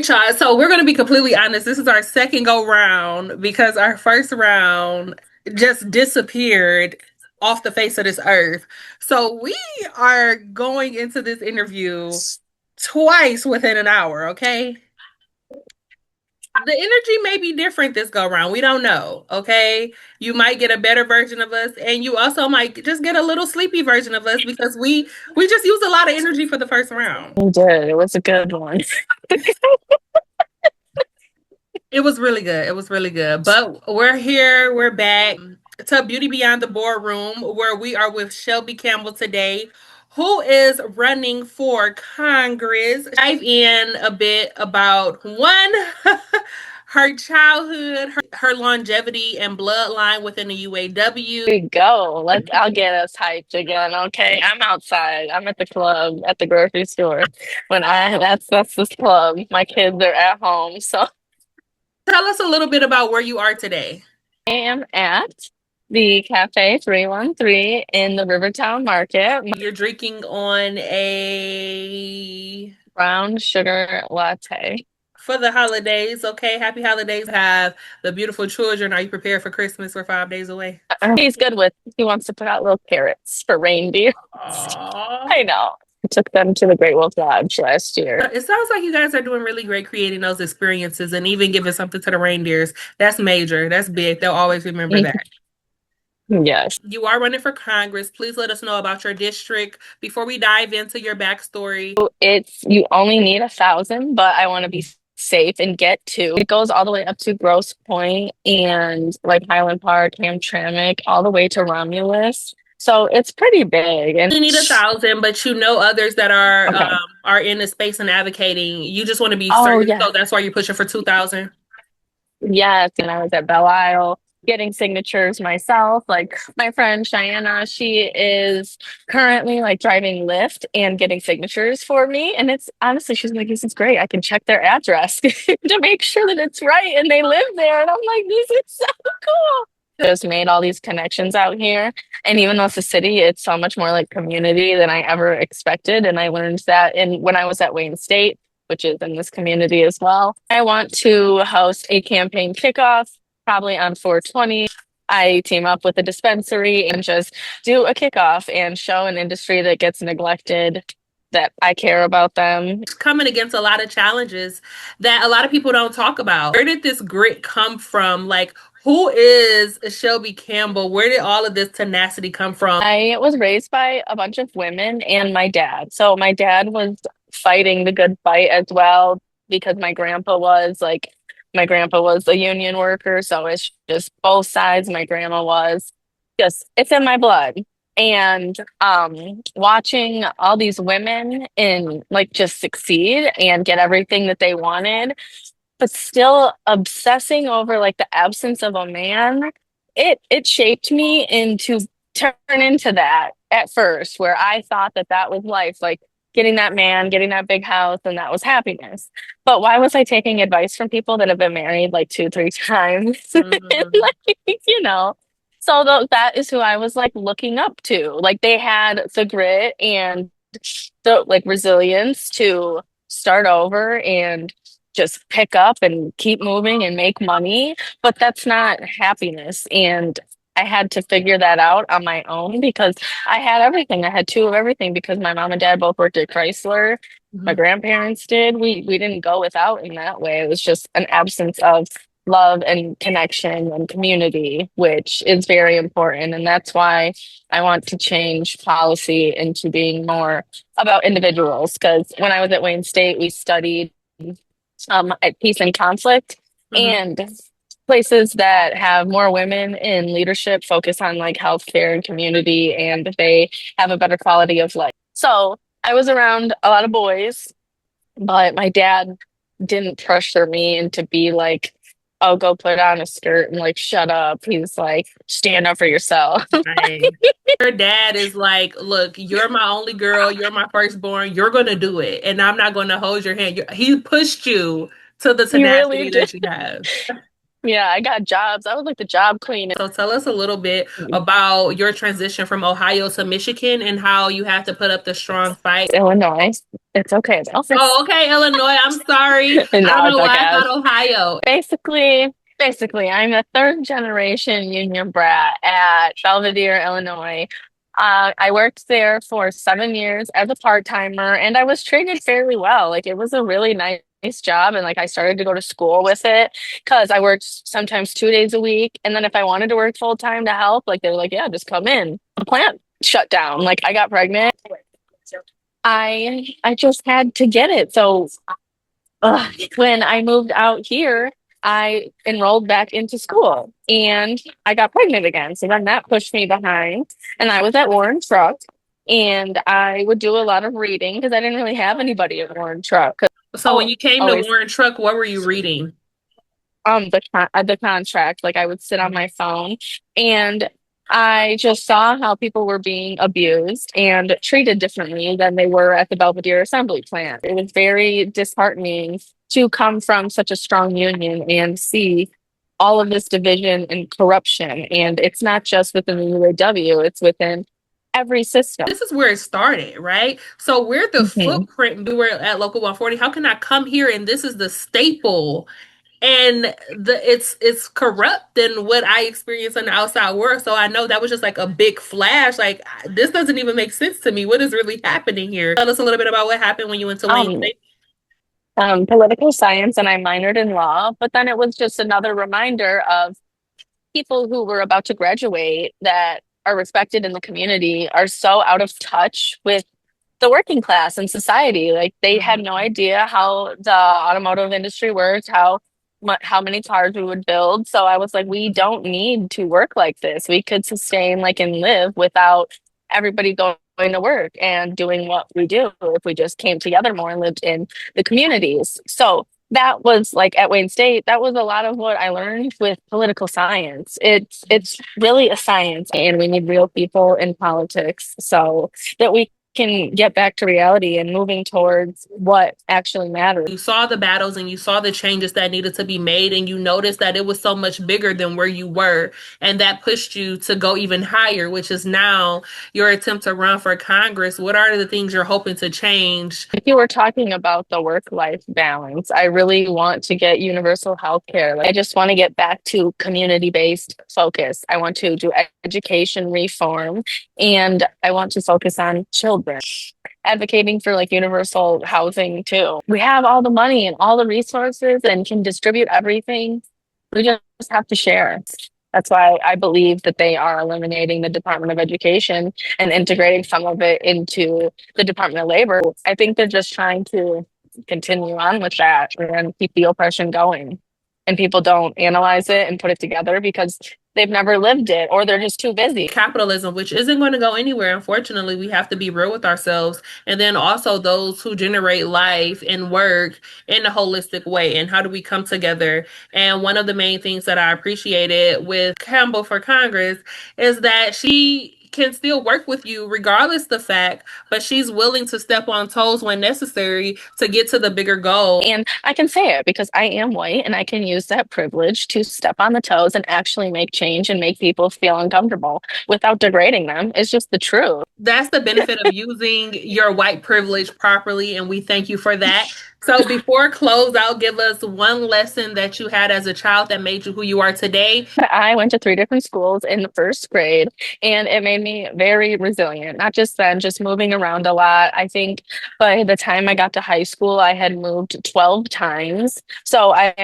Y'all, so we're going to be completely honest. This is our second go round because our first round just disappeared off the face of this earth. So we are going into this interview twice within an hour, okay? The energy may be different this go round. We don't know, okay? You might get a better version of us, and you also might just get a little sleepy version of us because we just used a lot of energy for the first round. You did. It was a good one. It was really good. It was really good. But we're here. We're back to Beauty Beyond the Boardroom, where we are with Shelby Campbell today, who is running for Congress. Dive in a bit about one, her childhood, her longevity and bloodline within the Here UAW. we go. I'll get us hyped again. Okay. I'm outside. I'm at the club, at the grocery store. That's this club. My kids are at home. So Tell us a little bit about where you are today. I am at the Cafe 313 in the Rivertown Market. My You're drinking on a brown sugar latte. for the holidays. Okay, happy holidays. Have the beautiful children. Are you prepared for Christmas? We're 5 days away. He wants to put out little carrots for reindeer. Aww. I know. I took them to the Great Wolf Lodge last year. It sounds like you guys are doing really great creating those experiences and even giving something to the reindeers. That's major. That's big. They'll always remember that. Yes. You are running for Congress. Please let us know about your district before we dive into your backstory. It's you only need 1,000, but I want to be safe and get to. It goes all the way up to Grosse Pointe and like Highland Park, Hamtramck, all the way to Romulus. So it's pretty big. And You need 1,000, but you know others that okay. are in the space and advocating. You just want to be Oh certain, yeah. so that's why you're pushing for 2,000. Yes. And I was at Belle Isle getting signatures myself. Like my friend Cheyenne, she is currently like driving Lyft and getting signatures for me. And it's honestly, she's like, this is great. I can check their address to make sure that it's right and they live there. And I'm like, this is so cool. Just made all these connections out here. And even though it's a city, it's so much more like community than I ever expected. And I learned that when I was at Wayne State, which is in this community as well. I want to host a campaign kickoff probably on 420. I team up with a dispensary and just do a kickoff and show an industry that gets neglected that I care about them. Coming against a lot of challenges that a lot of people don't talk about. Where did this grit come from? Like, who is Shelby Campbell? Where did all of this tenacity come from? I was raised by a bunch of women and my dad. So my dad was fighting the good fight as well because my grandpa was a union worker, so it's just both sides. My grandma was just it's in my blood. And watching all these women in like just succeed and get everything that they wanted, but still obsessing over like the absence of a man, it shaped me into turn into that at first, where I thought that that was life, like getting that man, getting that big house, and that was happiness. But why was I taking advice from people that have been married like two, three times? Mhm. Like, so that is who I was like looking up to. Like they had the grit and the like resilience to start over and just pick up and keep moving and make money, but that's not happiness. And I had to figure that out on my own because I had everything. I had two of everything because my mom and dad both worked at Chrysler. My Mhm. grandparents did. We didn't go without in that way. It was just an absence of love and connection and community, which is very important. And that's why I want to change policy into being more about individuals. Because when I was at Wayne State, we studied at peace and conflict, Mhm. and places that have more women in leadership focus on like healthcare and community, and they have a better quality of life. So I was around a lot of boys, but my dad didn't pressure me into be like, oh, go put on a skirt and like shut up. He's like, stand up for yourself. Right. Your dad is like, look, you're my only girl. You're my firstborn. You're going to do it. And I'm not going to hold your hand. He pushed you to the He really tenacity did. that you have. Yeah, I got jobs. I was like the job queen. So tell us a little bit about your transition from Ohio to Michigan and how you had to put up the strong fight. Illinois. It's okay though. Oh, okay, Illinois. I'm sorry. I don't No, it's know why I okay. thought Ohio. Basically, I'm a third generation union brat at Belvidere, Illinois. I worked there for 7 years as a part-timer, and I was treated fairly well. Like it was a really nice job, and like I started to go to school with it because I worked sometimes 2 days a week, and then if I wanted to work full time to help, like they were like, "Yeah, just come in." The plant shut down. Like I got pregnant. I just had to get it. So when I moved out here, I enrolled back into school and I got pregnant again. So then that pushed me behind. And I was at Warren Truck and I would do a lot of reading because I didn't really have anybody at Warren Truck. 'Cause So when you came to always Warren Truck, what were you reading? the contract, like I would sit on my phone and I just saw how people were being abused and treated differently than they were at the Belvedere Assembly plant. It was very disheartening to come from such a strong union and see all of this division and corruption. And it's not just within the UAW, it's within every system. This is where it started, right? So we're the Mhm. footprint. We were at Local 140. How can I come here and this is the staple? And it's corrupt than what I experience in the outside world. So I know that was just like a big flash. Like this doesn't even make sense to me. What is really happening here? Tell us a little bit about what happened when you went to Wayne Um, State. Political science, and I minored in law, but then it was just another reminder of people who were about to graduate that are respected in the community are so out of touch with the working class and society. Like they had no idea how the automotive industry works, how many cars we would build. So I was like, we don't need to work like this. We could sustain like and live without everybody going to work and doing what we do if we just came together more and lived in the communities. So that was like at Wayne State, that was a lot of what I learned with political science. It's really a science and we need real people in politics so that we can get back to reality and moving towards what actually matters. You saw the battles and you saw the changes that needed to be made, and you noticed that it was so much bigger than where you were. And that pushed you to go even higher, which is now your attempt to run for Congress. What are the things you're hoping to change? If you were talking about the work-life balance, I really want to get universal health care. Like, I just want to get back to community-based focus. I want to do education reform and I want to focus on children. Advocating for like universal housing too. We have all the money and all the resources and can distribute everything. We just have to share. That's why I believe that they are eliminating the Department of Education and integrating some of it into the Department of Labor. I think they're just trying to continue on with that and keep the oppression going. And people don't analyze it and put it together because they've never lived it or they're just too busy. Capitalism, which isn't going to go anywhere. Unfortunately, we have to be real with ourselves. And then also those who generate life and work in a holistic way. And how do we come together? And one of the main things that I appreciated with Campbell for Congress is that she can still work with you regardless the fact, but she's willing to step on toes when necessary to get to the bigger goal. And I can say it because I am white and I can use that privilege to step on the toes and actually make change and make people feel uncomfortable without degrading them. It's just the truth. That's the benefit of using your white privilege properly, and we thank you for that. So before close out, give us one lesson that you had as a child that made you who you are today. I went to three different schools in the first grade and it made me very resilient. Not just then, just moving around a lot. I think by the time I got to high school, I had moved 12 times. So I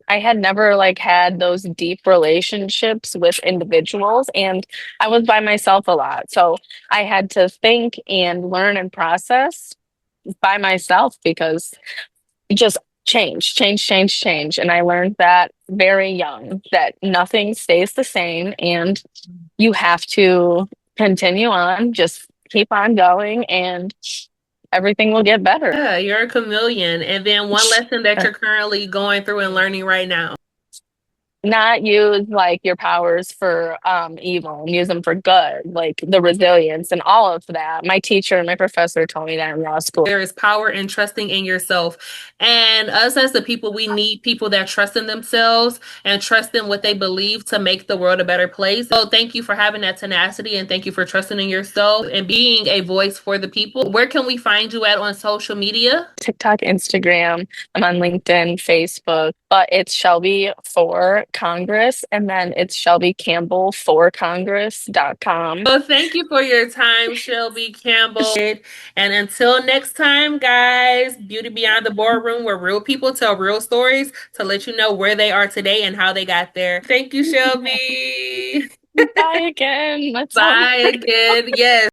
had never like had those deep relationships with individuals and I was by myself a lot. So I had to think and learn and process by myself because just change. And I learned that very young that nothing stays the same and you have to continue on, just keep on going and everything will get better. Yeah, you're a chameleon. And then one lesson that you're currently going through and learning right now. not use like your powers for evil and use them for good, like the resilience and all of that. My teacher and my professor told me that in law school. There is power in trusting in yourself. And us as the people, we need people that trust in themselves and trust in what they believe to make the world a better place. So thank you for having that tenacity and thank you for trusting in yourself and being a voice for the people. Where can we find you at on social media? TikTok, Instagram, I'm on LinkedIn, Facebook, but it's Shelby for Congress and then it's Shelby Campbell for Congress.com. Well, thank you for your time, Shelby Campbell. And until next time, guys, Beauty Beyond the Boardroom, where real people tell real stories to let you know where they are today and how they got there. Thank you, Shelby. Bye again. Let's all Bye again. Yes.